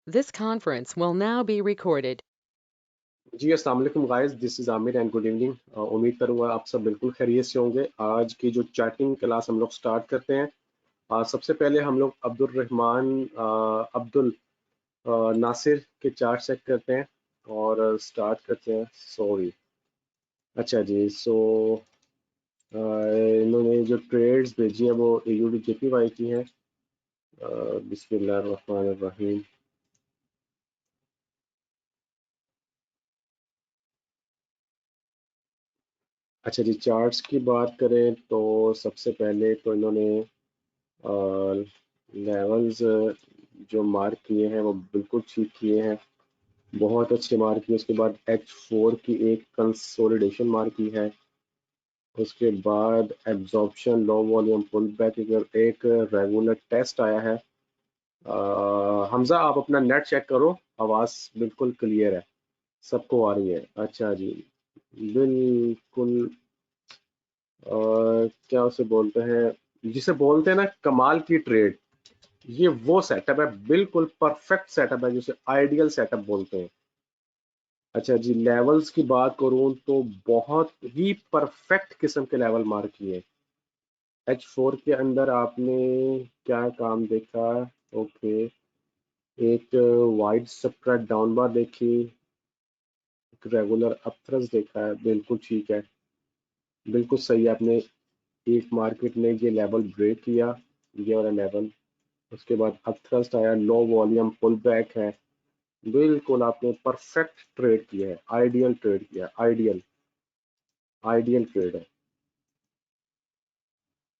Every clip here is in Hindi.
This conference will now be recorded. जी अस्सलाम वालेकुम guys, this is Aamir and good evening. उम्मीद करूँगा आप सब बिल्कुल खैरियत से होंगे। आज की जो चैटिंग क्लास हम लोग स्टार्ट करते हैं। सबसे पहले हम लोग अब्दुल नासिर के चार्ट चेक करते हैं और स्टार्ट करते हैं। सॉरी, अच्छा जी। इन्होंने जो ट्रेड्स भेजी हैं वो AUD-JPY की हैं। बिस्मिल्लाहिर्रहमानिर्रहीम। अच्छा जी, चार्ट्स की बात करें तो सबसे पहले तो इन्होंने लेवल्स जो मार्क किए हैं वो बिल्कुल ठीक किए हैं, बहुत अच्छे मार्क किए। उसके बाद H4 की एक कंसोलिडेशन मार्क की है। उसके बाद absorption, low volume pull back, एक रेगुलर टेस्ट आया है। हमजा आप अपना नेट चेक करो, आवाज़ बिल्कुल क्लियर है, सबको आ रही है। अच्छा जी, बिल्कुल। क्या उसे बोलते हैं, जिसे बोलते हैं ना कमाल की ट्रेड, ये वो सेटअप है, बिल्कुल परफेक्ट सेटअप है जिसे आइडियल सेटअप बोलते हैं। अच्छा जी, लेवल्स की बात करूं तो बहुत ही परफेक्ट किस्म के लेवल मार्क किए। H4 के अंदर आपने क्या काम देखा? ओके, एक वाइड स्प्रेड डाउन बार देखी, एक रेगुलर अपथ्रस्ट देखा है, बिल्कुल ठीक है, बिल्कुल सही है। आपने एक मार्केट ने ये लेवल ब्रेक किया, ये वाला लेवल। उसके बाद अपथ्रस्ट आया, लो वॉल्यूम पुल बैक है, बिल्कुल आपने परफेक्ट ट्रेड किया है, आइडियल ट्रेड किया है, आइडियल आइडियल ट्रेड है।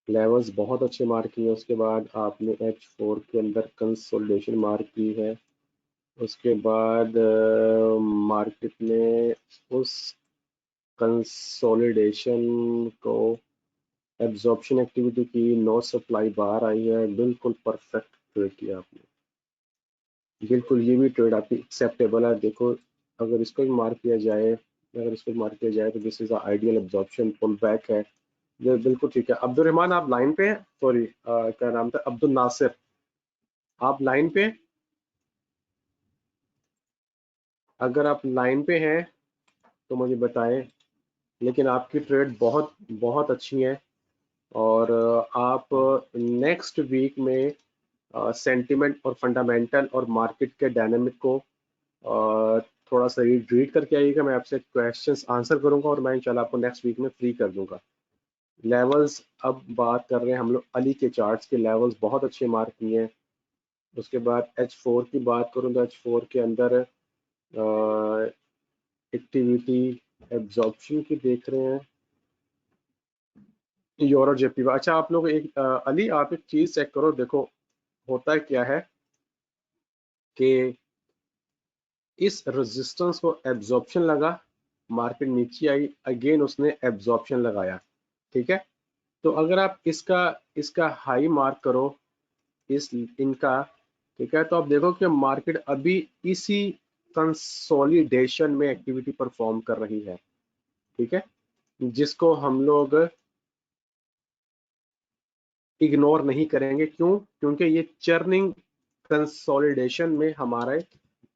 लेवल्स बहुत अच्छे मार्क किए। उसके बाद आपने H4 के अंदर कंसोलिडेशन मार्क की है। उसके बाद मार्केट ने उस कंसोलिडेशन को एब्जॉर्प्शन एक्टिविटी की, नो सप्लाई बाहर आई है, बिल्कुल परफेक्ट ट्रेड किया आपने, बिल्कुल। ये भी ट्रेड आपकी एक्सेप्टेबल है। देखो, अगर इसको भी मार्क किया जाए, तो this is ideal absorption pull back है, ये बिल्कुल ठीक है। अब्दुल रहमान आप लाइन पे हैं? सॉरी, क्या नाम था? अब्दुल नासिर, आप लाइन पे? अगर आप लाइन पे हैं तो मुझे बताएं। लेकिन आपकी ट्रेड बहुत बहुत अच्छी है और आप नेक्स्ट वीक में सेंटिमेंट और फंडामेंटल और मार्केट के डायनामिक को थोड़ा सा रीड करके आइएगा। मैं आपसे क्वेश्चंस आंसर करूंगा और मैं इंशाल्लाह आपको नेक्स्ट वीक में फ्री कर दूंगा। लेवल्स, अब बात कर रहे हैं हम लोग अली के चार्ट्स के। लेवल्स बहुत अच्छे मार्क किए हैं। उसके बाद H4 की बात करूं तो H4 के अंदर एक्टिविटी एब्जॉर्प्शन की देख रहे हैं, यूरो जेपी। अच्छा, आप लोग अली आप एक चीज चेक करो, देखो होता है क्या है कि इस रेजिस्टेंस को एब्जॉर्प्शन लगा, मार्केट नीचे आई, अगेन उसने एब्जॉर्प्शन लगाया, ठीक है। तो अगर आप इसका इसका हाई मार्क करो, इस इनका, ठीक है, तो आप देखो कि मार्केट अभी इसी कंसोलिडेशन में एक्टिविटी परफॉर्म कर रही है, ठीक है, जिसको हम लोग इग्नोर नहीं करेंगे। क्यों? क्योंकि ये चर्निंग कंसोलिडेशन में हमारे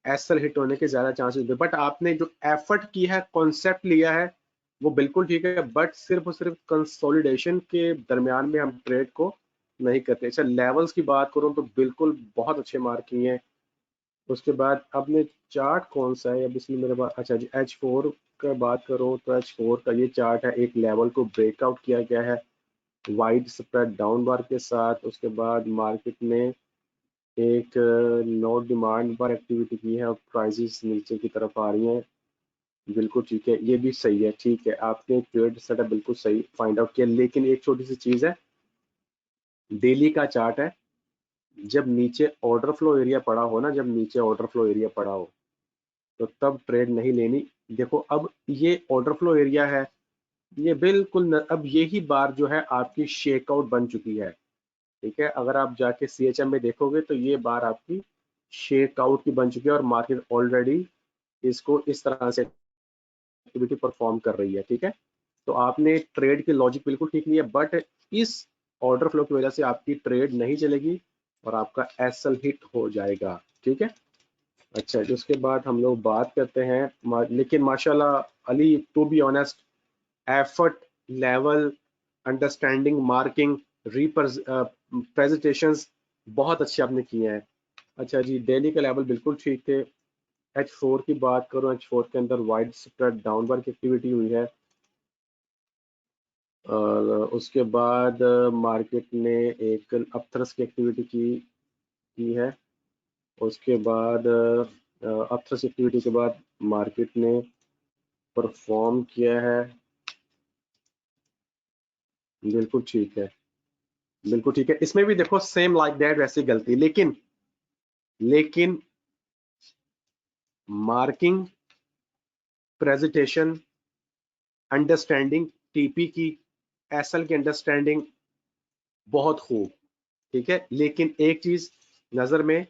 एसएल हिट होने के ज्यादा चांसेस हैं। बट आपने जो एफर्ट की है, कॉन्सेप्ट लिया है, वो बिल्कुल ठीक है, बट सिर्फ और सिर्फ कंसोलिडेशन के दरमियान में हम ट्रेड को नहीं करते। अच्छा, लेवल्स की बात करूं तो बिल्कुल बहुत अच्छे मार्क किए हैं। उसके बाद आपने चार्ट कौन सा है अब इसमें मेरे पास? अच्छा जी, H4 का बात करो तो H4 का ये चार्ट है, एक लेवल को ब्रेकआउट किया गया है वाइड स्प्रेड डाउन बार के साथ। उसके बाद मार्केट ने एक नो डिमांड पर एक्टिविटी की है और प्राइसेस नीचे की तरफ आ रही हैं, बिल्कुल ठीक है, ये भी सही है, ठीक है, आपने ट्रेड सेटअप बिल्कुल सही फाइंड आउट किया। लेकिन एक छोटी सी चीज है, डेली का चार्ट है, जब नीचे ऑर्डर फ्लो एरिया पड़ा हो ना, जब नीचे ऑर्डर फ्लो एरिया पड़ा हो तो तब ट्रेड नहीं लेनी। देखो, अब ये ऑर्डर फ्लो एरिया है, ये बिल्कुल अब यही बार जो है आपकी शेकआउट बन चुकी है, ठीक है। अगर आप जाके CHM में देखोगे तो ये बार आपकी शेकआउट की बन चुकी है और मार्केट ऑलरेडी इसको इस तरह से एक्टिविटी परफॉर्म कर रही है, ठीक है। तो आपने ट्रेड की लॉजिक बिल्कुल ठीक नहीं है, बट इस ऑर्डर फ्लो की वजह से आपकी ट्रेड नहीं चलेगी और आपका एसएल हिट हो जाएगा, ठीक है। अच्छा जी, उसके बाद हम लोग बात करते हैं लेकिन माशाल्लाह Ali, to be honest, effort level, understanding, marking, presentations बहुत अच्छे आपने किए हैं। अच्छा जी, डेली का लेवल बिल्कुल ठीक थे। H4 की बात करूं, H4 के अंदर वाइड स्प्रेड डाउनवर्ड की एक्टिविटी हुई है, और उसके बाद मार्केट ने एक अपथ्रस की एक्टिविटी की है। उसके बाद अपथ्रस एक्टिविटी के बाद मार्केट ने परफॉर्म किया है। बिल्कुल ठीक है, बिल्कुल ठीक है। इसमें भी देखो सेम लाइक दैट वैसी गलती, लेकिन मार्किंग, प्रेजेंटेशन, अंडरस्टैंडिंग, टीपी की, एसएल की अंडरस्टैंडिंग बहुत खूब, ठीक है। लेकिन एक चीज नजर में,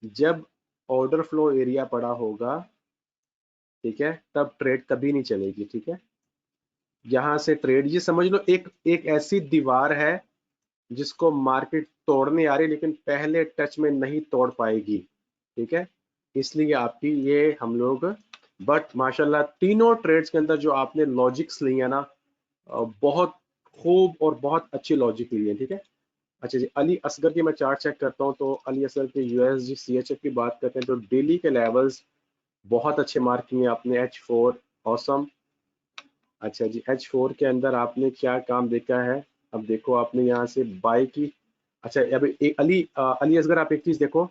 जब ऑर्डर फ्लो एरिया पड़ा होगा, ठीक है, तब ट्रेड कभी नहीं चलेगी, ठीक है। यहां से ट्रेड, ये समझ लो एक एक ऐसी दीवार है जिसको मार्केट तोड़ने आ रही, लेकिन पहले टच में नहीं तोड़ पाएगी, ठीक है। इसलिए आपकी ये हम लोग, बट माशाल्लाह तीनों ट्रेड्स के अंदर जो आपने लॉजिक्स लिए हैं ना, बहुत खूब और बहुत अच्छी लॉजिक ली है, ठीक है। अच्छा जी, अली असगर की मैं चार्ट चेक करता हूँ, तो अली असगर के यूएसजी सीएचएफ की बात करते हैं, तो डेली के लेवल्स बहुत अच्छे मार्क किए आपने। H4 awesome. अच्छा जी, H4 के अंदर आपने क्या काम देखा है? अब देखो आपने यहाँ से बाय की। अच्छा, अब अली असगर, आप एक चीज देखो,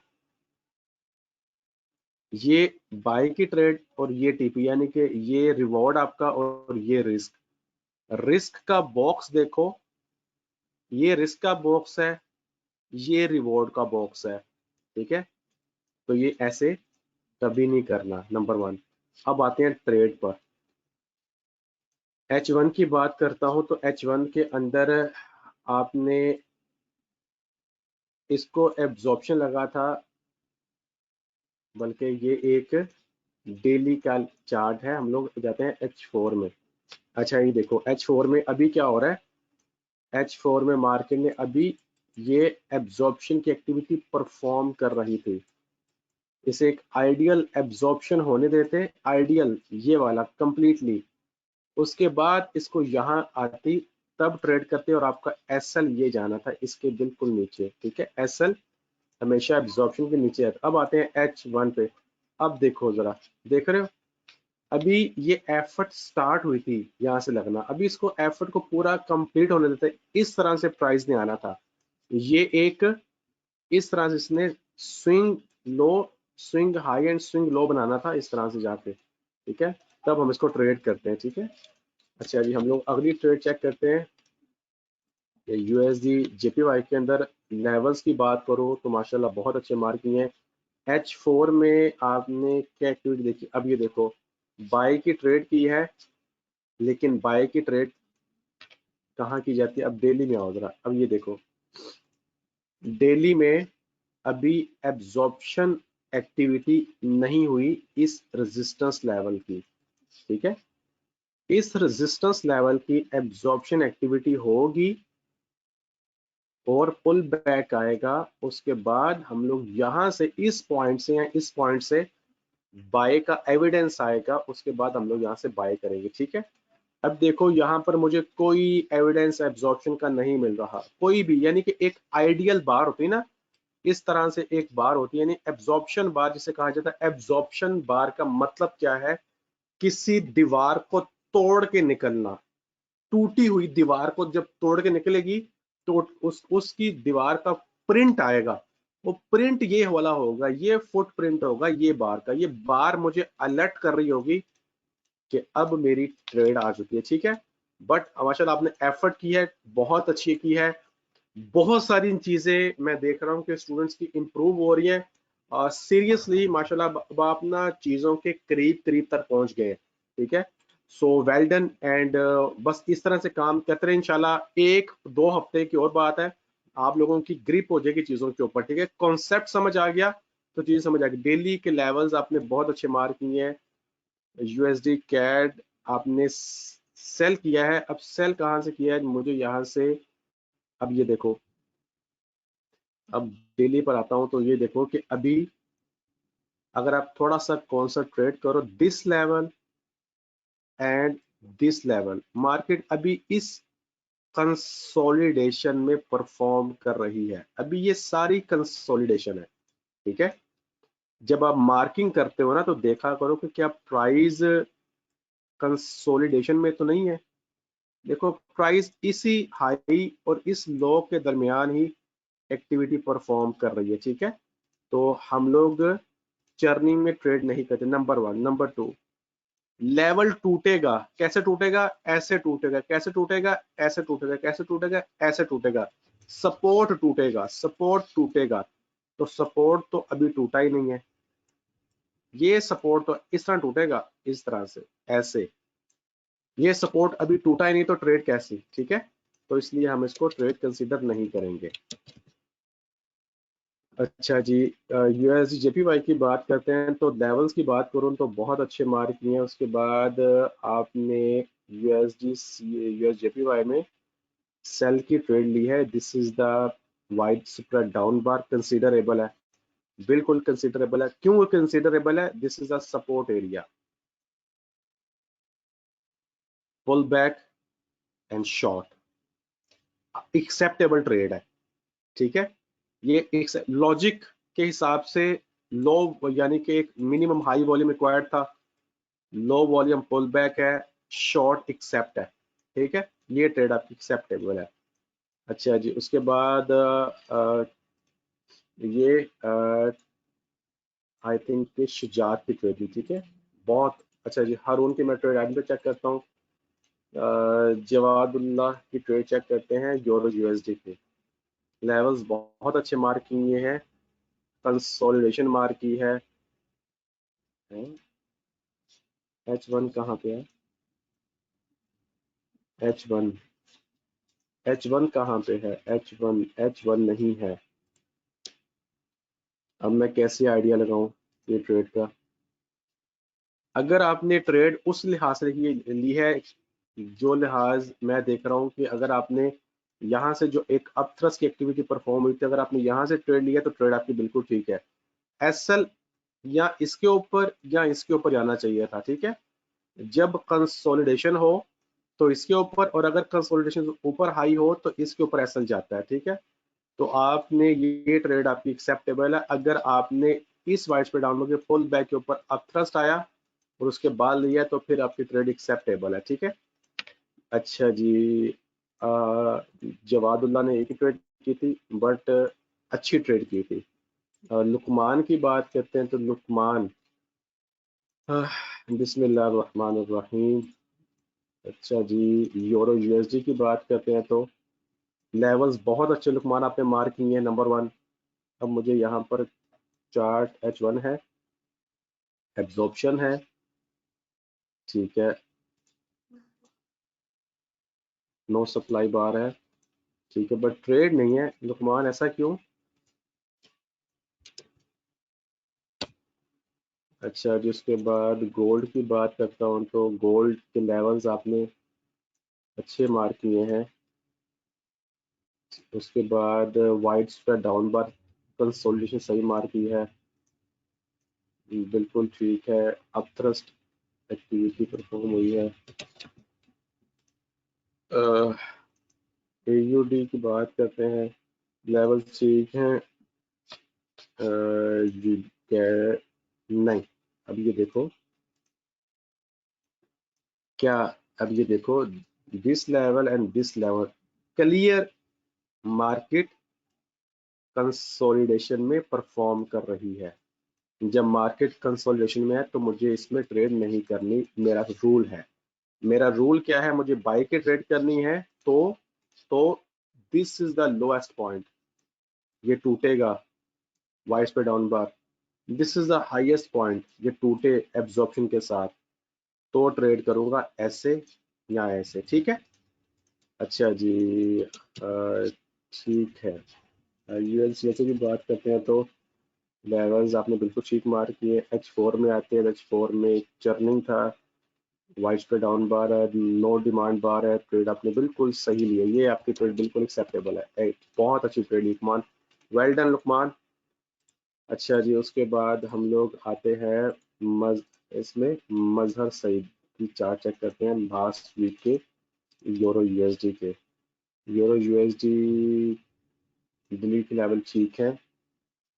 ये बाय की ट्रेड और ये टीपी, यानी कि ये रिवॉर्ड आपका और ये रिस्क। रिस्क का बॉक्स देखो, ये रिस्क का बॉक्स है, ये रिवॉर्ड का बॉक्स है, ठीक है। तो ये ऐसे कभी नहीं करना, नंबर वन। अब आते हैं ट्रेड पर। H1 की बात करता हूं, तो H1 के अंदर आपने इसको एब्जॉर्प्शन लगा था, बल्कि ये एक डेली का चार्ट है। हम लोग जाते हैं H4 में। अच्छा, ये देखो H4 में अभी क्या हो रहा है। H4 में मार्केट ने अभी ये एब्जॉर्प्शन की एक्टिविटी परफॉर्म कर रही थी। इसे एक आइडियल एब्जॉर्प्शन होने देते, आइडियल ये वाला कंप्लीटली। उसके बाद इसको यहाँ आती, तब ट्रेड करते, और आपका एसएल ये जाना था इसके बिल्कुल नीचे, ठीक है। एसएल हमेशा एब्जॉर्प्शन के नीचे आता। अब आते हैं H1 पे। अब देखो जरा, देख रहे हो, अभी ये एफर्ट स्टार्ट हुई थी यहाँ से लगना, अभी इसको एफर्ट को पूरा कंप्लीट होने देते, इस तरह से प्राइस ने आना था। ये एक इस तरह से इसने swing low, swing high and swing low बनाना था, इस तरह से जाके, ठीक है। तब हम इसको ट्रेड करते हैं, ठीक है। अच्छा जी, हम लोग अगली ट्रेड चेक करते हैं। यूएसडी जेपीवाई के अंदर लेवल्स की बात करो तो माशाल्लाह बहुत अच्छे मार्क किए हैं। H4 में आपने क्या एक्टिविटी देखी? अब ये देखो, बाय की ट्रेड की है, लेकिन बाय की ट्रेड कहाँ की जाती है? अब डेली में आओ जरा, अब ये देखो, डेली में अभी एब्जॉर्प्शन एक्टिविटी नहीं हुई इस रेजिस्टेंस लेवल की, ठीक है। इस रेजिस्टेंस लेवल की एब्जॉर्प्शन एक्टिविटी होगी और पुल बैक आएगा, उसके बाद हम लोग यहां से इस पॉइंट से या इस पॉइंट से बाय का एविडेंस आएगा, उसके बाद हम लोग यहाँ से बाय करेंगे, ठीक है। अब देखो यहाँ पर मुझे कोई एविडेंस एब्जॉर्प्शन का नहीं मिल रहा, कोई भी, यानी कि एक आइडियल बार होती है ना, इस तरह से एक बार होती है, यानी एब्जॉर्प्शन बार जिसे कहा जाता है। एब्जॉर्प्शन बार का मतलब क्या है? किसी दीवार को तोड़ के निकलना। टूटी हुई दीवार को जब तोड़ के निकलेगी, तो उसकी दीवार का प्रिंट आएगा, वो प्रिंट ये वाला होगा, ये फुट प्रिंट होगा, ये बार का, ये बार मुझे अलर्ट कर रही होगी कि अब मेरी ट्रेड आ चुकी है, ठीक है। बट माशाल्लाह आपने एफर्ट की है, बहुत अच्छी की है। बहुत सारी चीजें मैं देख रहा हूँ कि स्टूडेंट्स की इंप्रूव हो रही है सीरियसली, माशाल्लाह। अब आप ना चीजों के करीब करीब तक पहुंच गए, ठीक है। सो वेल डन, एंड बस इस तरह से काम करते रहे इंशाल्लाह। 1-2 हफ्ते की और बात है, आप लोगों की ग्रिप हो जाएगी चीजों के ऊपर, ठीक है। कॉन्सेप्ट समझ आ गया तो चीज समझ आ गई। डेली के लेवल्स आपने बहुत अच्छे मार्क किए हैं। यूएसडी कैड आपने सेल किया है, अब सेल कहाँ से किया है मुझे यहाँ से, अब ये देखो, अब डेली पर आता हूं तो ये देखो कि अभी अगर आप थोड़ा सा कॉन्सेंट्रेट करो, this level and this level, market अभी इस कंसोलिडेशन में परफॉर्म कर रही है। अभी ये सारी कंसोलिडेशन है, ठीक है। जब आप मार्किंग करते हो ना तो देखा करो कि क्या प्राइस कंसोलिडेशन में तो नहीं है। देखो प्राइस इसी हाई और इस लो के दरमियान ही एक्टिविटी परफॉर्म कर रही है, ठीक है। तो हम लोग चर्निंग में ट्रेड नहीं करते, number one. Number two, level टूटेगा, कैसे टूटेगा? ऐसे टूटेगा। कैसे टूटेगा? ऐसे टूटेगा। कैसे टूटेगा? ऐसे टूटेगा। सपोर्ट टूटेगा, सपोर्ट टूटेगा। तो सपोर्ट तो अभी टूटा ही नहीं है, ये सपोर्ट तो इस तरह टूटेगा, इस तरह से, ऐसे। ये सपोर्ट अभी टूटा ही नहीं, तो ट्रेड कैसी, ठीक है। तो इसलिए हम इसको ट्रेड कंसीडर नहीं करेंगे। अच्छा जी, यूएसडी जेपीवाई की बात करते हैं तो लेवल्स की बात करूं तो बहुत अच्छे मार्क किए हैं। उसके बाद आपने यूएसडी यूएस जेपीवाई में सेल की ट्रेड ली है। This is the wide spread down bar, considerable है, बिल्कुल कंसीडरेबल है। क्यों कंसीडरेबल है? This is a support area, pull back and short, acceptable trade है, ठीक है। ये एक लॉजिक के हिसाब से लो, यानी कि एक मिनिमम हाई वॉल्यूम रिक्वायर्ड था, लो वॉल्यूम पुल बैक है, शॉर्ट एक्सेप्ट है, ठीक है। ये ट्रेड आपकी एक्सेप्टेबल है। अच्छा जी, उसके बाद ये आई थिंक शुजात की ट्रेड थी, ठीक है, बहुत अच्छा जी। हारून की मैं ट्रेड आगे चेक करता हूँ। जवादुल्लाह की ट्रेड चेक करते हैं, यूरो यूएसडी की। लेवल्स बहुत अच्छे मार्क किए हैं, कंसोलिडेशन मार्क की है। H1 कहाँ पे है? H1, H1 कहाँ पे है? H1 नहीं है। अब मैं कैसे आइडिया लगाऊं ये ट्रेड का? अगर आपने ट्रेड उस लिहाज से ली है, जो लिहाज मैं देख रहा हूँ कि अगर आपने यहाँ से जो एक अपथ्रस्ट की एक्टिविटी परफॉर्म हुई थी, अगर आपने यहाँ से ट्रेड लिया तो ट्रेड आपकी बिल्कुल ठीक है। एसएल या इसके ऊपर या इसके ऊपर जाना चाहिए था, ठीक है। जब कंसोलिडेशन हो तो इसके ऊपर, और अगर कंसोलिडेशन ऊपर हाई हो तो इसके ऊपर एसएल जाता है, ठीक है। तो आपने ये ट्रेड आपकी एक्सेप्टेबल है। अगर आपने इस वाइट पे डाउन के पुल बैक के ऊपर अपथ्रस्ट आया और उसके बाद लिया तो फिर आपकी ट्रेड एक्सेप्टेबल है, ठीक है। अच्छा जी, जवादुल्ला ने एक ही ट्रेड की थी बट अच्छी ट्रेड की थी। लुकमान की बात करते हैं तो लुकमान, बिस्मिल्लाहिर्रहमानिर्रहीम। अच्छा जी, यूरो यूएसडी की बात करते हैं तो लेवल्स बहुत अच्छे लुकमान आपने मार्क किए हैं, नंबर वन। अब मुझे यहाँ पर चार्ट H1 है, एब्जॉर्प्शन है, ठीक है, नो सप्लाई बार है, ठीक है, बट ट्रेड नहीं है लुकमान, ऐसा क्यों? अच्छा जी, उसके बाद गोल्ड की बात करता हूँ तो गोल्ड के लेवल्स आपने अच्छे मार्क किए हैं। उसके बाद वाइड स्प्रेड डाउन बार कंसोलिडेशन सही मार्क की है, बिल्कुल ठीक है। अपथ्रस्ट एक्टिविटी परफॉर्म हुई है। AUD की बात करते हैं, लेवल ठीक हैं। नहीं, अब ये देखो क्या, अब ये देखो this level and this level, clear market consolidation में परफॉर्म कर रही है। जब मार्केट कंसोलिडेशन में है तो मुझे इसमें ट्रेड नहीं करनी, मेरा रूल है। मेरा रूल क्या है? मुझे बाई की ट्रेड करनी है तो this is the lowest point, ये टूटेगा वाइस पे down bar, this is the highest point, ये टूटे एब्जॉर्प्शन के साथ, तो ट्रेड करूंगा ऐसे या ऐसे, ठीक है। अच्छा जी, ठीक है। यूएससीएचए की बात करते हैं तो लेवल्स आपने बिल्कुल ठीक मार्क किए। H4 में आते हैं, H4 में चर्निंग था, वाइट पे डाउन बार है, नो डिमांड बार है, ट्रेड आपने बिल्कुल सही लिया, ये आपकी ट्रेड बिल्कुल एक्सेप्टेबल है। बहुत अच्छी trade Luqman, well done Luqman. अच्छा जी, उसके बाद हम लोग आते हैं इसमें मजहर सईद की चार्ट चेक करते हैं लास्ट वीक के यूरो यूएसडी के। यूरो यूएसडी दिल्ली की लेवल ठीक है,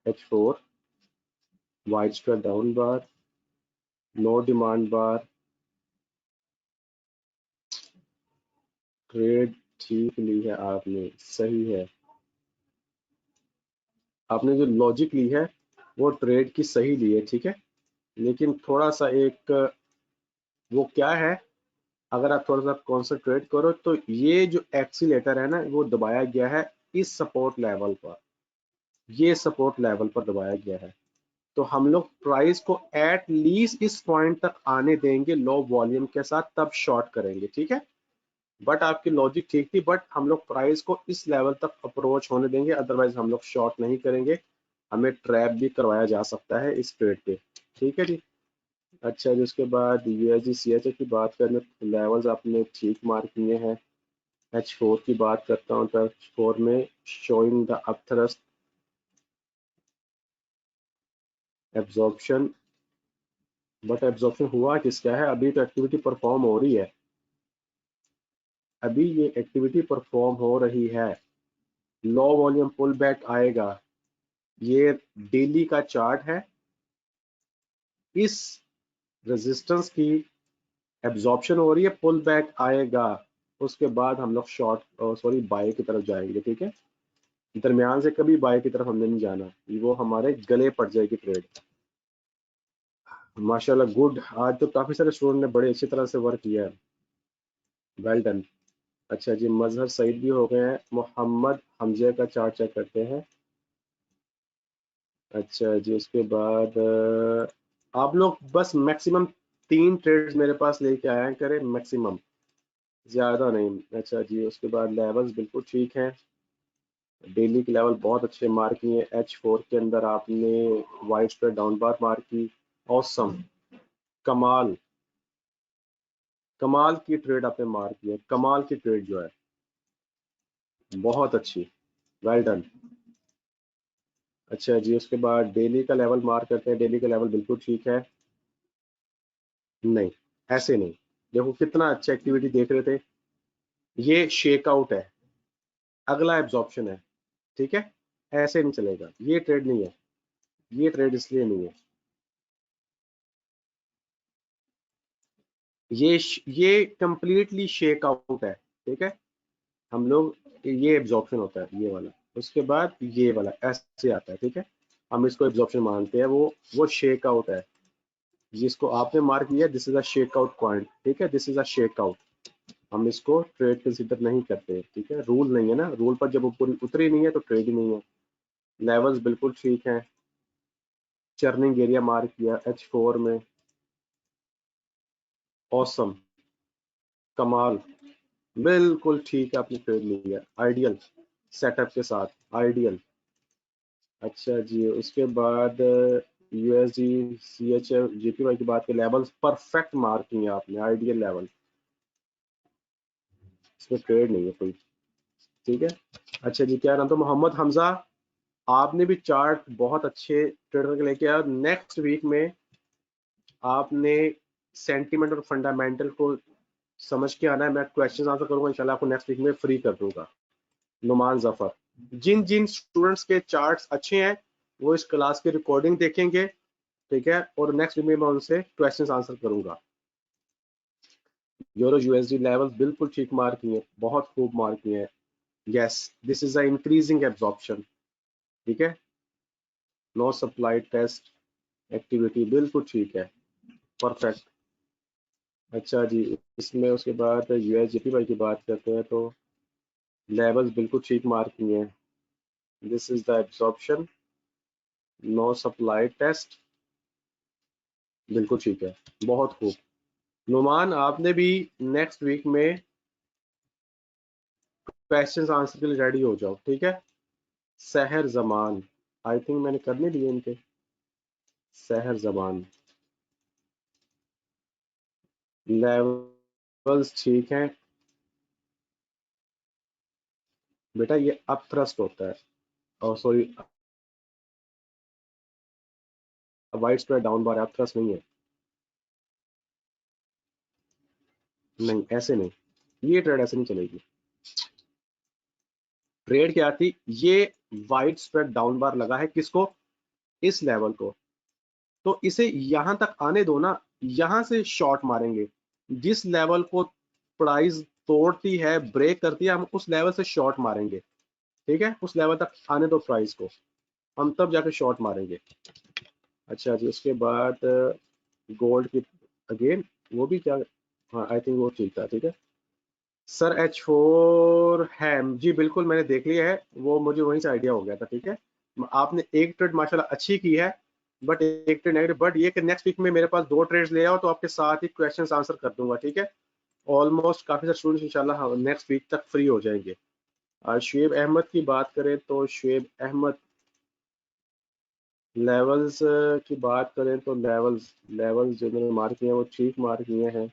H4 वाइड स्क्वायर डाउन बार, नो डिमांड बार, ट्रेड ठीक ली है आपने, सही है। आपने जो लॉजिक ली है वो ट्रेड की सही ली है, ठीक है। लेकिन थोड़ा सा एक वो क्या है, अगर आप थोड़ा सा कॉन्सेंट्रेट करो तो ये जो एक्सीलेटर है ना वो दबाया गया है इस सपोर्ट लेवल पर, ये सपोर्ट लेवल पर दबाया गया है। तो हम लोग प्राइस को एट लीस्ट इस पॉइंट तक आने देंगे लो वॉल्यूम के साथ, तब शॉर्ट करेंगे, ठीक है। बट आपकी लॉजिक ठीक थी, बट हम लोग प्राइस को इस लेवल तक अप्रोच होने देंगे, अदरवाइज हम लोग शॉर्ट नहीं करेंगे। हमें ट्रैप भी करवाया जा सकता है इस ट्रेड पे, ठीक है जी। अच्छा जी, उसके बाद यूएसडी सीएचए की बात करें तो लेवल्स आपने ठीक मार्क किए हैं। H4 की बात करता हूँ तो H4 में showing the upthrust absorption, but absorption हुआ किसका है, अभी तो एक्टिविटी परफॉर्म हो रही है, अभी ये एक्टिविटी परफॉर्म हो रही है। लो वॉल्यूम पुल बैक आएगा, ये डेली का चार्ट है, इस रेजिस्टेंस की एब्जॉर्प्शन हो रही है, पुल बैक आएगा, उसके बाद हम लोग शॉर्ट सॉरी बाय की तरफ जाएंगे, ठीक है। दरमियान से कभी बाय की तरफ हमने नहीं जाना, वो हमारे गले पड़ जाएगी ट्रेड। माशाल्लाह गुड, आज तो काफी सारे स्टूडेंट ने बड़े अच्छी तरह से वर्क किया है, वेल डन। अच्छा जी, मजहर सईद भी हो गए हैं, मोहम्मद हमजे का चार्ट चेक करते हैं। अच्छा जी, उसके बाद आप लोग बस मैक्सिमम 3 ट्रेड्स मेरे पास लेके आया करें, मैक्सिमम, ज्यादा नहीं। अच्छा जी, उसके बाद लेवल्स बिल्कुल ठीक है, डेली की लेवल बहुत अच्छे मार्क किए। H4 के अंदर आपने वाइट पे डाउन बार मार्क की, ऑसम, कमाल, कमाल की ट्रेड आपने मार्क की है, कमाल की ट्रेड जो है, बहुत अच्छी, वेल डन। अच्छा जी, उसके बाद डेली का लेवल मार्क करते हैं, डेली का लेवल बिल्कुल ठीक है, नहीं ऐसे नहीं, देखो कितना अच्छा एक्टिविटी देख रहे थे, ये शेक आउट है, अगला एब्जॉर्प्शन है, ठीक है। ऐसे नहीं चलेगा, ये ट्रेड नहीं है, ये ट्रेड इसलिए नहीं है, ये कंप्लीटली शेक आउट है, ठीक है। हम लोग ये एब्जॉर्प्शन होता है ये वाला, उसके बाद ये वाला ऐसे आता है, ठीक है। हम इसको एब्जॉर्प्शन मानते हैं, वो शेक आउट है, जिसको आपने मार्क किया, this is a shake out point, ठीक है, this is a shake out. हम इसको ट्रेड कंसिडर नहीं करते, ठीक है, रूल नहीं है ना, रूल पर जब ऊपर उतरी नहीं है तो ट्रेड ही नहीं है। लेवल्स बिल्कुल ठीक है, चर्निंग एरिया मार्क किया H4 में, ऑसम, कमाल, बिल्कुल ठीक है, आपने ट्रेड लिया, आइडियल सेटअप के साथ, आइडियल। अच्छा जी, उसके बाद यूएसडी सीएचएफ जीपीवाई की बात करें, लेवल्स परफेक्ट मार्किंग है आपने, आइडियल लेवल, इसमें ट्रेड नहीं है कोई, ठीक है। अच्छा जी, क्या नाम था, मोहम्मद हमजा, आपने भी चार्ट बहुत अच्छे ट्रेडर के लेके आया, नेक्स्ट वीक में आपने सेंटीमेंट और फंडामेंटल को समझ के आना है, मैं क्वेश्चन आंसर करूंगा इंशाल्लाह, आपको नेक्स्ट वीक में फ्री कर दूंगा। नुमान जफर, जिन जिन स्टूडेंट्स के चार्ट्स अच्छे हैं वो इस क्लास की रिकॉर्डिंग देखेंगे, ठीक है, और नेक्स्ट वीक में मैं उनसे क्वेश्चन आंसर करूंगा। यूरो यूएसडी लेवल बिल्कुल ठीक मार्क किए, बहुत खूब मार्क किए हैं, yes, this is a increasing absorption, ठीक है, नो सप्लाई टेस्ट एक्टिविटी बिल्कुल ठीक है, परफेक्ट। अच्छा जी, इसमें उसके बाद यूएसजीपी वाई की बात करते हैं तो लेवल्स बिल्कुल ठीक मार्क किए हैं, this is the absorption, no supply test, बिल्कुल ठीक है, बहुत खूब। नुमान, आपने भी नेक्स्ट वीक में क्वेश्चंस आंसर के लिए रेडी हो जाओ, ठीक है। सहर जमान, आई थिंक मैंने करने दिए इनके, सहर जमान, लेवल्स ठीक हैं बेटा, ये अप थ्रस्ट होता है, और सॉरी वाइड स्प्रेड डाउन बार, आप थ्रस्ट नहीं है, नहीं ऐसे नहीं, ये ट्रेड ऐसे नहीं चलेगी। ट्रेड क्या थी, ये वाइड स्प्रेड डाउन बार लगा है किसको, इस लेवल को, तो इसे यहां तक आने दो ना, यहां से शॉर्ट मारेंगे, जिस लेवल को प्राइस तोड़ती है, ब्रेक करती है, हम उस लेवल से शॉर्ट मारेंगे, ठीक है, उस लेवल तक आने दो प्राइस को, हम तब जाके शॉर्ट मारेंगे। अच्छा जी, उसके बाद गोल्ड की अगेन वो भी क्या, हाँ आई थिंक वो ठीक था, ठीक है सर। H4 है जी, बिल्कुल मैंने देख लिया है, वो मुझे वहीं से आइडिया हो गया था, ठीक है। आपने एक ट्रेड माशाल्लाह अच्छी की है, बट एक ट्रेड नेगेटिव, बट ये कि नेक्स्ट वीक में मेरे पास 2 ट्रेड्स ले आओ तो आपके साथ ही क्वेश्चंस आंसर कर दूंगा, ठीक है। ऑलमोस्ट काफी सारे स्टूडेंट्स इंशाल्लाह नेक्स्ट वीक तक फ्री हो जाएंगे। शुएब अहमद की बात करें तो शुएब अहमद लेवल्स की बात करें तो लेवल्स लेवल्स जो मैंने मार्क किए हैं वो ठीक मार्क किए हैं।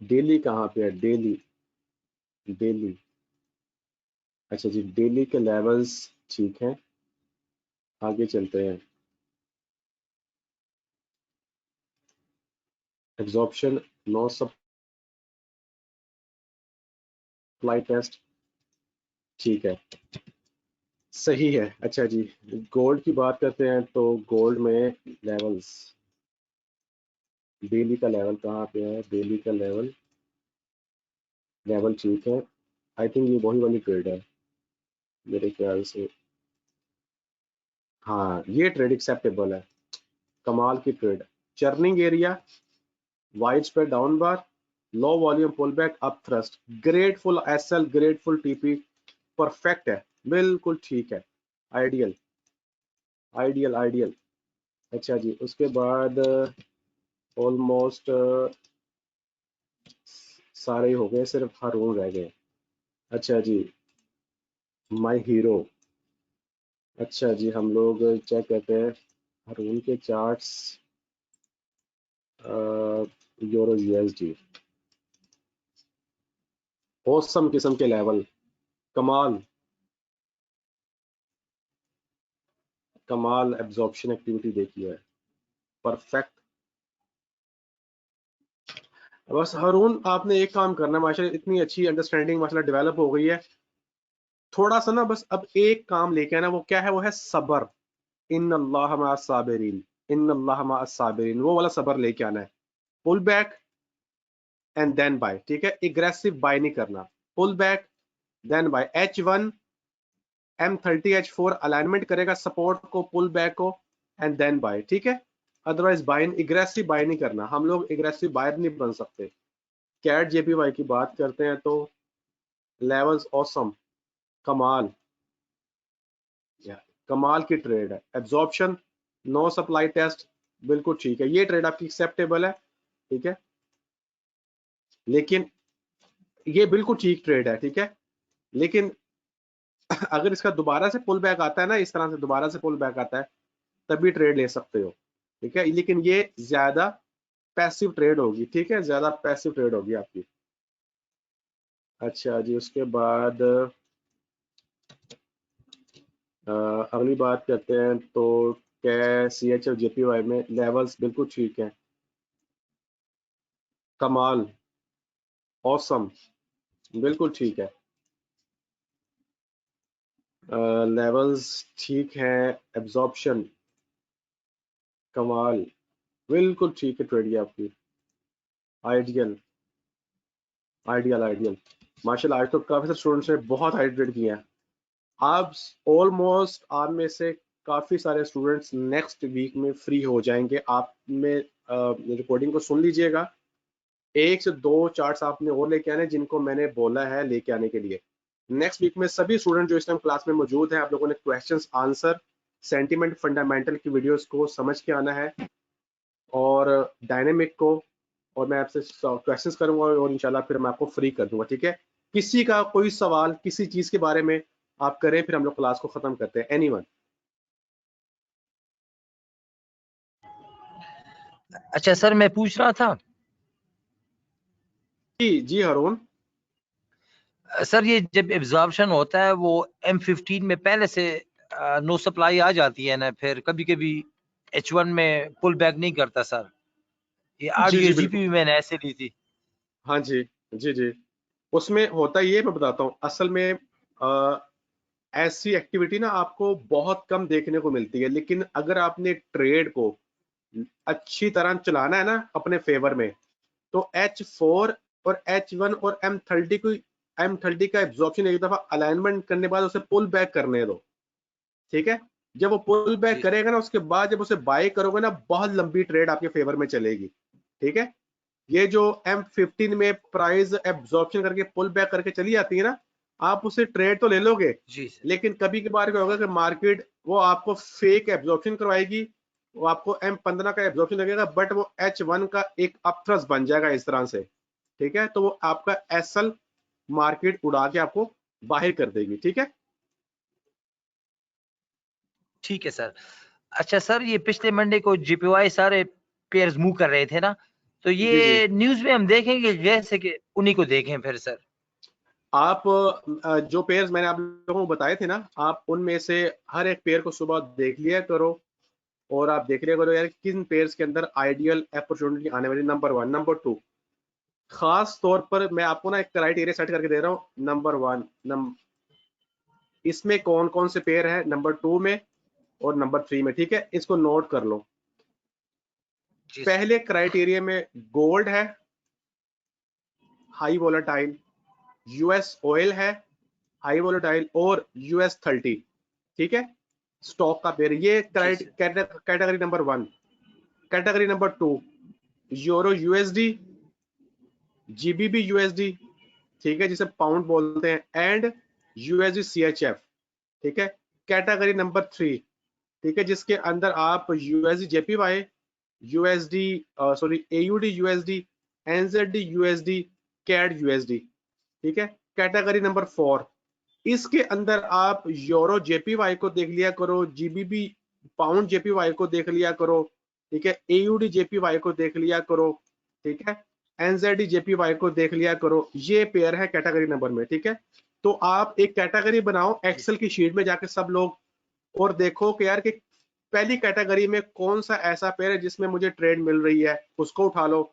डेली कहाँ पे है, डेली डेली, अच्छा जी डेली के लेवल्स ठीक हैं, आगे चलते हैं। एब्जॉर्प्शन, नो सप्लाई टेस्ट, ठीक है, सही है। अच्छा जी, गोल्ड की बात करते हैं तो गोल्ड में लेवल्स, डेली का लेवल कहाँ पे है, डेली का लेवल, लेवल ठीक है, आई थिंक ये वही वाली ट्रेड है मेरे ख्याल से, हाँ ये ट्रेड एक्सेप्टेबल है, कमाल की trade. Churning area, wide spread down bar, low volume pull back, up thrust, grateful SL, grateful TP, perfect है, बिल्कुल ठीक है, आइडियल आइडियल आइडियल। अच्छा जी, उसके बाद ऑलमोस्ट सारे ही हो गए, सिर्फ हारून रह गए। अच्छा जी, माय हीरो, अच्छा जी हम लोग चेक करते हैं हारून के चार्ट्स, यूरो यूएसडी, औसम किस्म के लेवल, कमाल कमाल एब्जॉर्प्शन एक्टिविटी देखी है, परफेक्ट। बस हारून आपने एक काम करना है, माशाल्लाह इतनी अच्छी अंडरस्टैंडिंग माशाल्लाह डेवलप हो गई है, थोड़ा सा ना बस अब एक काम लेके आना, वो क्या है, वो है सबर, इन अल्लाह मा साबिरीन, इन अल्लाह मा साबिरीन, वो वाला सबर लेके आना है। Pull back and then buy, ठीक है, एग्रेसिव बाय नहीं करना, pull back then buy, H1 M30 H4 alignment करेगा सपोर्ट को, पुल बैक को, एंड देन बाय, ठीक है। अदरवाइज बाय, एग्रेसिव बाय नहीं करना, हम लोग एग्रेसिव बायर नहीं बन सकते। कैट जेपीवाई की बात करते हैं तो लेवल्स ऑसम, कमाल, कमाल की ट्रेड है, एब्जॉर्प्शन, नो सप्लाई टेस्ट, बिल्कुल ठीक है, ये ट्रेड आपकी एक्सेप्टेबल है, ठीक है, लेकिन ये बिल्कुल ठीक ट्रेड है, ठीक है, लेकिन अगर इसका दोबारा से पुल बैक आता है ना, इस तरह से दोबारा से पुल बैक आता है, तभी ट्रेड ले सकते हो, ठीक है, लेकिन ये ज्यादा पैसिव ट्रेड होगी, ठीक है, ज्यादा पैसिव ट्रेड होगी आपकी। अच्छा जी, उसके बाद अगली बात करते हैं तो क्या CHF JPY में लेवल्स बिल्कुल ठीक है, कमाल, ऑसम, बिल्कुल ठीक है, लेवल्स ठीक है, एब्जॉर्प्शन, कमाल, बिल्कुल ठीक है ट्रेड ये आपकी, आइडियल आइडियल आइडियल, माशाल्लाह आज तो काफी सारे स्टूडेंट्स ने बहुत हाई ट्रेड किए हैं। आप ऑलमोस्ट आप में से काफी सारे स्टूडेंट्स नेक्स्ट वीक में फ्री हो जाएंगे, आप में रिकॉर्डिंग को सुन लीजिएगा, एक से दो चार्ट्स आपने और लेके आने जिनको मैंने बोला है लेके आने के लिए। नेक्स्ट वीक में सभी स्टूडेंट जो इस टाइम क्लास में मौजूद हैं, आप लोगों ने क्वेश्चंस आंसर सेंटिमेंट फंडामेंटल की वीडियोस को समझ के आना है, और डायनेमिक को, और मैं आपसे क्वेश्चंस करूंगा और इंशाल्लाह फिर मैं आपको फ्री कर दूंगा, ठीक है। किसी का कोई सवाल किसी चीज के बारे में आप करें, फिर हम लोग क्लास को खत्म करते हैं। एनीवन? अच्छा सर, मैं पूछ रहा था, जी जी हारून, सर ये जब एब्जॉर्प्शन होता है वो M15 में पहले से नो सप्लाई आ जाती है ना, फिर कभी कभी H1 में पुल बैक नहीं करता सर। ये जी जी RDSGP बिल्कुल। भी मैंने ऐसे ली थी। हाँ जी जी जी। उसमें होता ये मैं बताता हूँ असल में ऐसी एक्टिविटी ना आपको बहुत कम देखने को मिलती है, लेकिन अगर आपने ट्रेड को अच्छी तरह चलाना है ना अपने फेवर में, तो H4 और H1 और M30 को, M30 का एब्जॉर्प्शन एक दफा अलाइनमेंट करने के बाद उसे पुल बैक करने दो, ठीक है। जब वो पुल बैक जी करेगा ना, उसके बाद जब उसे बाय करोगे ना, बहुत लंबी ट्रेड आपके फेवर में चलेगी, ठीक है। ये जो M15 में प्राइस एब्जॉर्प्शन करके पुल बैक करके चली जाती है ना, आप उसे ट्रेड तो ले लोगे, जी सर। लेकिन कभी कभार क्या होगा कि मार्केट वो आपको फेक एब्जॉर्प्शन करवाएगी, वो आपको M15 का एब्जॉर्प्शन लगेगा, बट वो H1 का एक अपथ्रस्ट बन जाएगा इस तरह से, ठीक है। तो वो आपका एसएल मार्केट उड़ा के आपको बाहर कर देगी, ठीक है। ठीक है सर। अच्छा सर, ये पिछले मंडे को JPY सारे पेयर्स मूव कर रहे थे ना, तो जी जी। ये न्यूज में हम देखेंगे जैसे कि उन्हीं को देखें फिर सर। आप जो पेयर्स मैंने आप लोगों को बताए थे ना, आप उनमें से हर एक पेयर को सुबह देख लिया करो, और आप देख लिया करो यार किन पेयर्स के अंदर आइडियल अपॉर्चुनिटी आने वाली, नंबर वन। नंबर टू, खास तौर पर मैं आपको ना एक क्राइटेरिया सेट करके दे रहा हूँ। नंबर वन, इसमें कौन कौन से पेयर है नंबर टू में और नंबर थ्री में, ठीक है, इसको नोट कर लो। जी सर। पहले क्राइटेरिया में गोल्ड है, हाई वोलेटाइल, यूएस ऑयल है, हाई वोलेटाइल, और US30, ठीक है, स्टॉक का पेयर। ये जी sir. Category number one. Category number two, euro USD, GBP USD, ठीक है, जिसे पाउंड बोलते हैं, एंड USD CHF, ठीक है। कैटेगरी नंबर थ्री, ठीक है, जिसके अंदर आप USD JPY, USD, sorry AUD USD, NZD USD, CAD USD, ठीक है। कैटेगरी नंबर फोर, इसके अंदर आप यूरो JPY को देख लिया करो, GBP पाउंड JPY को देख लिया करो, ठीक है, AUD JPY को देख लिया करो, ठीक है, NZD JPY को देख लिया करो। ये पेयर है कैटेगरी नंबर में, ठीक है। तो आप एक कैटेगरी बनाओ जी एक्सेल सर। की शीट में जाके सब लोग, और देखो कि यार कि पहली कैटेगरी में कौन सा ऐसा पेयर है जिसमें मुझे ट्रेड मिल रही है, उसको उठा लो।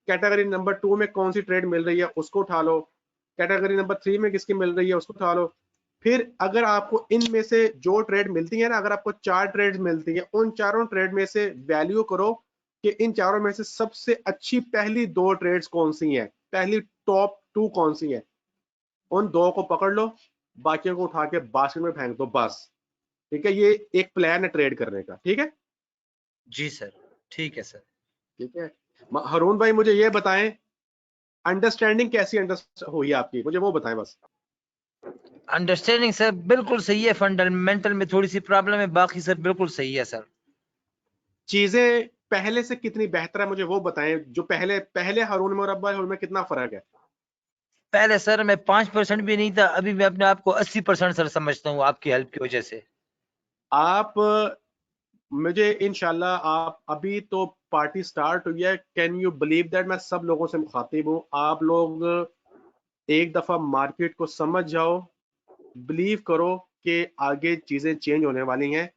कैटेगरी नंबर टू में कौन सी ट्रेड मिल रही है, उसको उठा लो। कैटेगरी नंबर थ्री में किसकी मिल रही है, उसको उठा लो। फिर अगर आपको इनमें से जो ट्रेड मिलती है ना, अगर आपको चार ट्रेड मिलती है, उन चारों ट्रेड में से वैल्यू करो कि इन चारों में से सबसे अच्छी पहली दो ट्रेड्स कौन सी हैं, पहली टॉप टू कौन सी है, उन दो को पकड़ लो, बाकियों को उठा के बास्केट में फेंक दो, बस, ठीक है। ये एक प्लान है ट्रेड करने का, ठीक है। जी सर। ठीक है सर। ठीक है, हरून भाई मुझे ये बताएं, अंडरस्टैंडिंग कैसी हुई आपकी, मुझे वो बताएं बस। अंडरस्टैंडिंग सर बिल्कुल सही है, फंडामेंटल में थोड़ी सी प्रॉब्लम है, बाकी सर बिल्कुल सही है सर। चीजें पहले से कितनी बेहतर है मुझे वो बताएं, जो पहले पहले हारून में और अब हारून में कितना फर्क है। पहले सर मैं 5% भी नहीं था, अभी मैं अपने आप को 80% सर समझता हूँ आपकी हेल्प की वजह से। आप मुझे इंशाल्लाह, आप अभी तो पार्टी स्टार्ट हुई है, कैन यू बिलीव दैट मैं सब लोगों से मुखातिब हूँ, आप लोग एक दफा मार्केट को समझ जाओ, बिलीव करो कि आगे चीजें चेंज होने वाली हैं।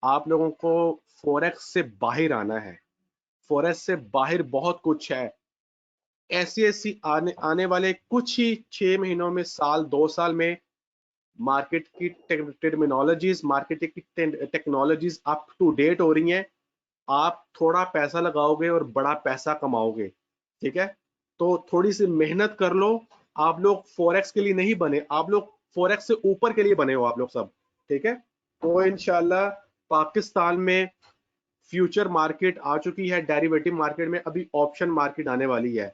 आप लोगों को फॉरेक्स से बाहर आना है, फॉरेक्स से बाहर बहुत कुछ है, ऐसी ऐसी आने वाले कुछ ही 6 महीनों में, साल 2 साल में मार्केट की टर्मिनोलॉजीज, मार्केट की टेक्नोलॉजीज अप टू डेट हो रही हैं। आप थोड़ा पैसा लगाओगे और बड़ा पैसा कमाओगे, ठीक है। तो थोड़ी सी मेहनत कर लो। आप लोग फॉरेक्स के लिए नहीं बने, आप लोग फॉरेक्स से ऊपर के लिए बने हो आप लोग सब, ठीक है। तो इंशाल्लाह पाकिस्तान में फ्यूचर मार्केट आ चुकी है, डेरिवेटिव मार्केट में अभी ऑप्शन मार्केट आने वाली है।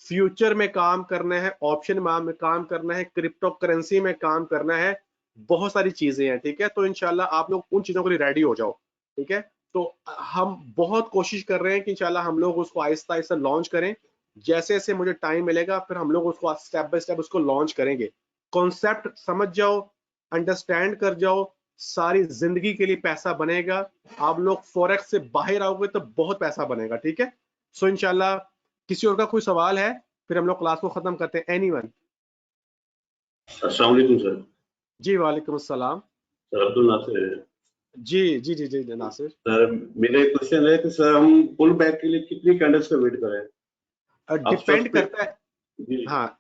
फ्यूचर में काम करना है, ऑप्शन में काम करना है, क्रिप्टो करेंसी में काम करना है, बहुत सारी चीजें हैं, ठीक है। तो इंशाल्लाह आप लोग उन चीजों के लिए रेडी हो जाओ, ठीक है। तो हम बहुत कोशिश कर रहे हैं कि इंशाल्लाह हम लोग उसको आहिस्ता आहिस्ता लॉन्च करें। जैसे जैसे मुझे टाइम मिलेगा फिर हम लोग उसको स्टेप बाय स्टेप उसको लॉन्च करेंगे। कॉन्सेप्ट समझ जाओ, अंडरस्टैंड कर जाओ, सारी जिंदगी के लिए पैसा बनेगा। आप लोग फॉरेक्स से बाहर आओगे तो बहुत पैसा बनेगा, ठीक है। सो इंशाल्लाह, किसी और का कोई सवाल है, फिर हम लोग क्लास को खत्म करते हैं। एनीवन? अस्सलाम वालेकुम सर। जी वालेकुम अस्सलाम। सर अब्दुल नासिर है। जी जी जी जी नासिर। सर मेरा एक क्वेश्चन है कि सर हम पुल बैक के लिए कितनी कैंडल्स का वेट करें? आप डिपेंड फर्स्ट पे करता है, जी हाँ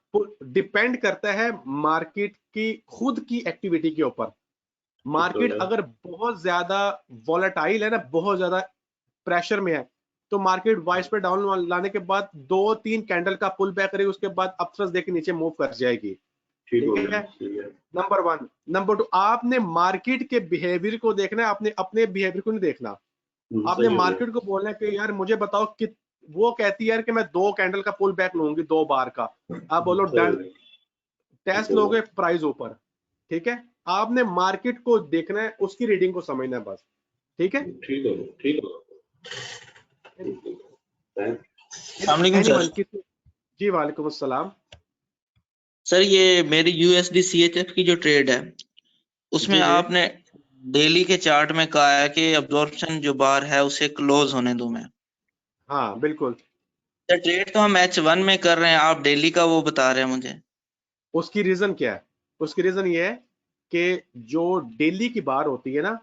डिपेंड करता है मार्केट की खुद की एक्टिविटी के ऊपर। मार्केट तो अगर बहुत ज्यादा वॉलेटाइल है ना, बहुत ज्यादा प्रेशर में है, तो मार्केट वाइस पे डाउन लाने के बाद 2-3 कैंडल का पुल बैक करेगी, उसके बाद अपथ्रस्ट देके नीचे मूव कर जाएगी। ठीक हो ठीक गया, है, ठीक है। नंबर 1। नंबर 2, आपने मार्केट के बिहेवियर को देखना है, आपने अपने बिहेवियर को नहीं देखना। आपने सही हो गया। मार्केट को बोलना है कि यार मुझे बताओ कि वो कहती है यार कि मैं 2 कैंडल का पुल बैक लूंगी 2 बार का, आप बोलो सही हो डन, गया, ठीक टेस्ट हो गया। लोगे प्राइस ऊपर। ठीक है, आपने मार्केट को देखना है, उसकी रीडिंग को समझना है बस। ठीक है, ठीक हो गया, ठीक हो गया। थैंक अस्सलाम वालेकुम एनीवन सर। जी वालेकुम अस्सलाम। सर ये मेरी USD CHF की जो ट्रेड है उसमें जी जी आपने डेली के चार्ट में कहा है कि अब्जॉर्प्शन जो बार है उसे क्लोज होने दो मैं। हाँ बिल्कुल। सर ट्रेड तो हम H1 में कर रहे हैं, आप डेली का वो बता रहे हैं मुझे। उसकी रीजन क्या है? उसकी रीजन ये है कि जो डेली की बार होती है ना,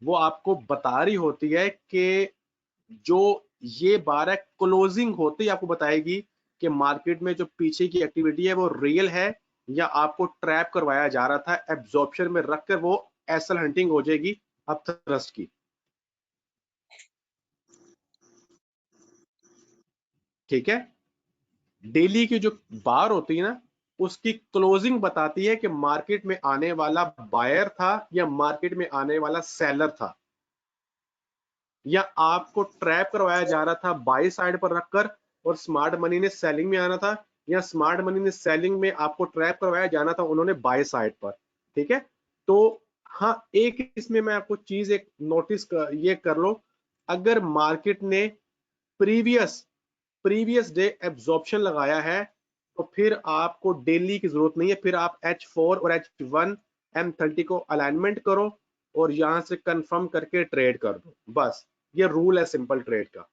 वो आपको बता रही होती है कि जो ये बार है क्लोजिंग होते ही आपको बताएगी कि मार्केट में जो पीछे की एक्टिविटी है वो रियल है या आपको ट्रैप करवाया जा रहा था, एब्जॉर्प्शन में रखकर वो एसल हंटिंग हो जाएगी अब थ्रस्ट की। ठीक है, डेली की जो बार होती है ना, उसकी क्लोजिंग बताती है कि मार्केट में आने वाला बायर था या मार्केट में आने वाला सेलर था, या आपको ट्रैप करवाया जा रहा था बाई साइड पर रखकर और स्मार्ट मनी ने सेलिंग में आना था, या स्मार्ट मनी ने सेलिंग में आपको ट्रैप करवाया जाना था उन्होंने बाय साइड पर। ठीक है, तो हाँ एक इसमें मैं आपको चीज एक नोटिस ये कर लो, अगर मार्केट ने प्रीवियस डे एब्जॉर्प्शन लगाया है तो फिर आपको डेली की जरूरत नहीं है, फिर आप H4 और H1 M30 को अलाइनमेंट करो और यहां से कंफर्म करके ट्रेड कर दो, बस ये रूल है सिंपल ट्रेड का।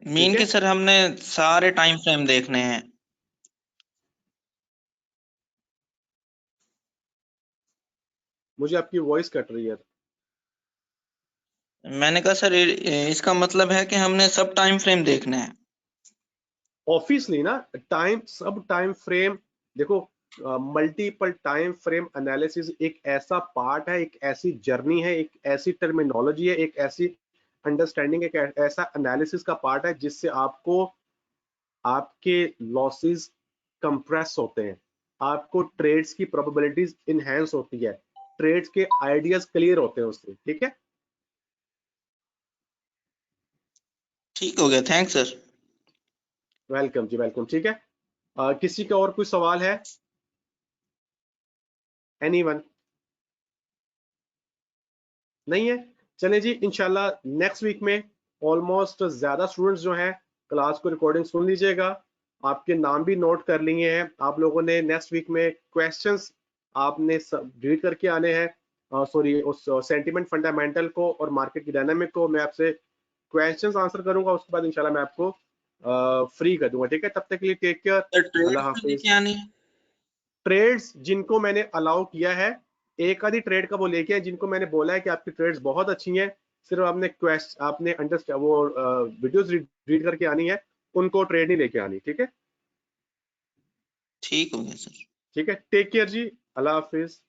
ठीक मीन है, के सर हमने सारे टाइम फ्रेम देखने हैं। मुझे आपकी वॉइस कट रही है। मैंने कहा सर इसका मतलब है कि हमने सब टाइम फ्रेम देखने हैं। ऑब्वियसली ना, टाइम सब टाइम फ्रेम देखो, मल्टीपल टाइम फ्रेम एनालिसिस एक ऐसा पार्ट है, एक ऐसी जर्नी है, एक ऐसी टर्मिनोलॉजी है, एक ऐसी अंडरस्टैंडिंग, एक ऐसा एनालिसिस का पार्ट है जिससे आपको आपके लॉसेस कंप्रेस होते हैं, आपको ट्रेड्स की प्रोबेबिलिटीज इनहेंस होती है, ट्रेड्स के आइडियाज क्लियर होते हैं उससे। ठीक है, ठीक हो गया, थैंक्स सर। वेलकम जी वेलकम। ठीक है, किसी का और कोई सवाल है? एनीवन? नहीं है, चले जी इंशाल्लाह नेक्स्ट वीक में ऑलमोस्ट ज्यादा स्टूडेंट्स जो हैं क्लास को रिकॉर्डिंग सुन लीजिएगा, आपके नाम भी नोट कर लिए हैं आप लोगों ने। नेक्स्ट वीक में क्वेश्चंस आपने रीड करके आने हैं, सॉरी उस सेंटिमेंट फंडामेंटल को और मार्केट की डायनामिक को मैं आपसे क्वेश्चंस आंसर करूंगा, उसके बाद इंशाल्लाह मैं आपको फ्री कर दूंगा। ठीक है, तब तक के लिए टेक केयर, सर ट्रेड अल्लाह में हाफिज। लेके आनी है। ट्रेड्स जिनको मैंने अलाउ किया है, एक आधी ट्रेड का वो लेके आए जिनको मैंने बोला है कि आपकी ट्रेड्स बहुत अच्छी हैं, सिर्फ आपने अंडरस्टैंड वो वीडियोस रीड करके आनी है, उनको ट्रेड नहीं लेके आनी। ठीक है, ठीक हो गया सर। ठीक है, टेक केयर जी, अल्लाह हाफिज।